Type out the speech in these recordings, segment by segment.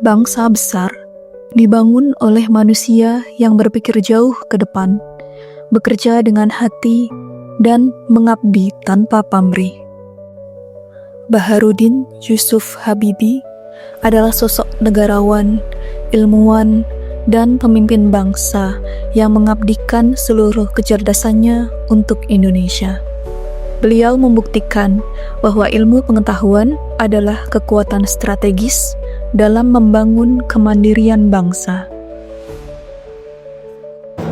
Bangsa besar dibangun oleh manusia yang berpikir jauh ke depan, bekerja dengan hati, dan mengabdi tanpa pamrih. Baharudin Yusuf Habibie adalah sosok negarawan, ilmuwan, dan pemimpin bangsa yang mengabdikan seluruh kecerdasannya untuk Indonesia. Beliau membuktikan bahwa ilmu pengetahuan adalah kekuatan strategis dalam membangun kemandirian bangsa.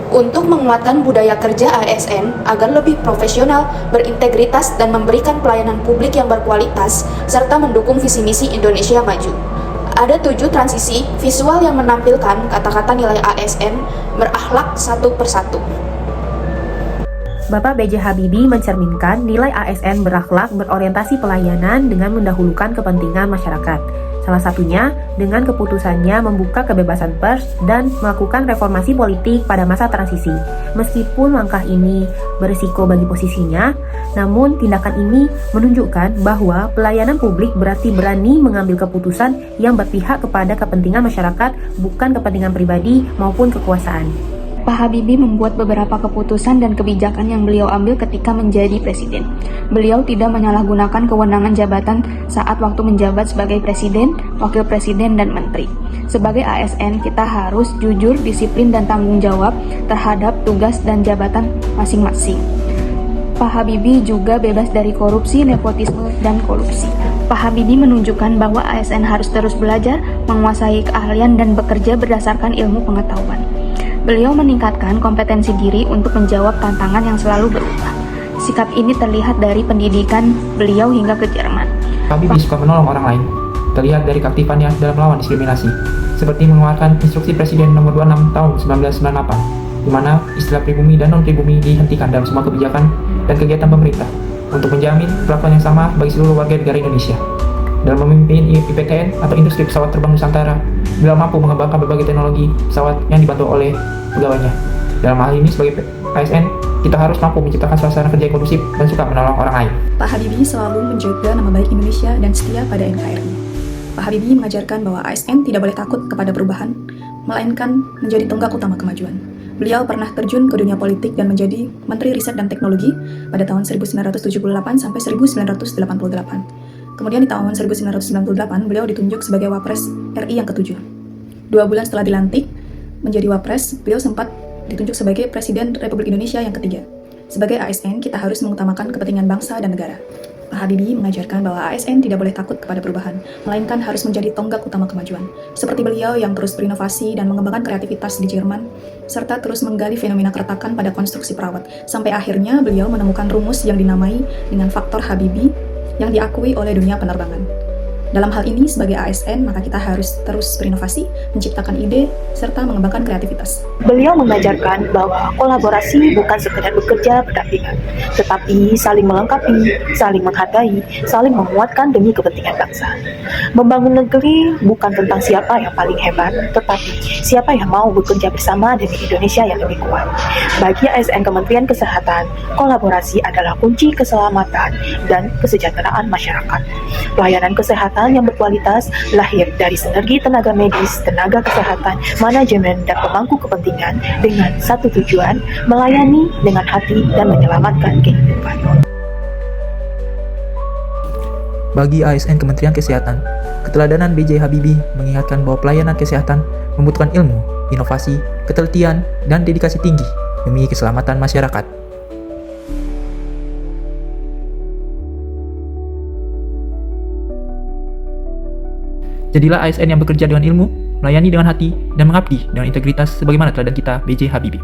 Untuk menguatkan budaya kerja ASN agar lebih profesional, berintegritas, dan memberikan pelayanan publik yang berkualitas, serta mendukung visi misi Indonesia Maju. Ada 7 transisi visual yang menampilkan kata-kata nilai ASN berakhlak satu persatu. Bapak B.J. Habibie mencerminkan nilai ASN berakhlak berorientasi pelayanan dengan mendahulukan kepentingan masyarakat. Salah satunya dengan keputusannya membuka kebebasan pers dan melakukan reformasi politik pada masa transisi. Meskipun langkah ini berisiko bagi posisinya, namun tindakan ini menunjukkan bahwa pelayanan publik berarti berani mengambil keputusan yang berpihak kepada kepentingan masyarakat, bukan kepentingan pribadi maupun kekuasaan. Pak Habibie membuat beberapa keputusan dan kebijakan yang beliau ambil ketika menjadi presiden. Beliau tidak menyalahgunakan kewenangan jabatan saat waktu menjabat sebagai presiden, wakil presiden, dan menteri. Sebagai ASN, kita harus jujur, disiplin, dan tanggung jawab terhadap tugas dan jabatan masing-masing. Pak Habibie juga bebas dari korupsi, nepotisme, dan kolusi. Pak Habibie menunjukkan bahwa ASN harus terus belajar, menguasai keahlian, dan bekerja berdasarkan ilmu pengetahuan. Beliau meningkatkan kompetensi diri untuk menjawab tantangan yang selalu berubah. Sikap ini terlihat dari pendidikan beliau hingga ke Jerman. Habibie suka menolong orang lain, terlihat dari keaktifannya dalam melawan diskriminasi, seperti mengeluarkan instruksi Presiden nomor 26 tahun 1998, di mana istilah pribumi dan non-pribumi dihentikan dalam semua kebijakan dan kegiatan pemerintah untuk menjamin perlakuan yang sama bagi seluruh warga negara Indonesia. Dalam memimpin IPTN atau industri pesawat terbang Nusantara, beliau mampu mengembangkan berbagai teknologi pesawat yang dibantu oleh pegawainya. Dalam hal ini sebagai ASN, kita harus mampu menciptakan suasana kerja yang kondusif dan suka menolong orang lain. Pak Habibie selalu menjaga nama baik Indonesia dan setia pada NKRI. Pak Habibie mengajarkan bahwa ASN tidak boleh takut kepada perubahan, melainkan menjadi tonggak utama kemajuan. Beliau pernah terjun ke dunia politik dan menjadi Menteri Riset dan Teknologi pada tahun 1978 sampai 1988. Kemudian di tahun 1998, beliau ditunjuk sebagai Wapres RI yang ke-7. 2 bulan setelah dilantik menjadi Wapres, beliau sempat ditunjuk sebagai Presiden Republik Indonesia yang ke-3. Sebagai ASN, kita harus mengutamakan kepentingan bangsa dan negara. Pak Habibie mengajarkan bahwa ASN tidak boleh takut kepada perubahan, melainkan harus menjadi tonggak utama kemajuan. Seperti beliau yang terus berinovasi dan mengembangkan kreativitas di Jerman, serta terus menggali fenomena keretakan pada konstruksi perawat. Sampai akhirnya beliau menemukan rumus yang dinamai dengan faktor Habibie yang diakui oleh dunia penerbangan. Dalam hal ini, sebagai ASN, maka kita harus terus berinovasi, menciptakan ide, serta mengembangkan kreativitas. Beliau mengajarkan bahwa kolaborasi bukan sekedar bekerja berdampingan, tetapi saling melengkapi, saling menghargai, saling menguatkan demi kepentingan bangsa. Membangun negeri bukan tentang siapa yang paling hebat, tetapi siapa yang mau bekerja bersama demi Indonesia yang lebih kuat. Bagi ASN Kementerian Kesehatan, kolaborasi adalah kunci keselamatan dan kesejahteraan masyarakat. Pelayanan kesehatan yang berkualitas lahir dari sinergi tenaga medis, tenaga kesehatan, manajemen, dan pemangku kepentingan dengan satu tujuan, melayani dengan hati dan menyelamatkan kehidupan. Bagi ASN Kementerian Kesehatan, keteladanan B.J. Habibie mengingatkan bahwa pelayanan kesehatan membutuhkan ilmu, inovasi, ketelitian, dan dedikasi tinggi demi keselamatan masyarakat. Jadilah ASN yang bekerja dengan ilmu, melayani dengan hati, dan mengabdi dengan integritas sebagaimana teladan kita B.J. Habibie.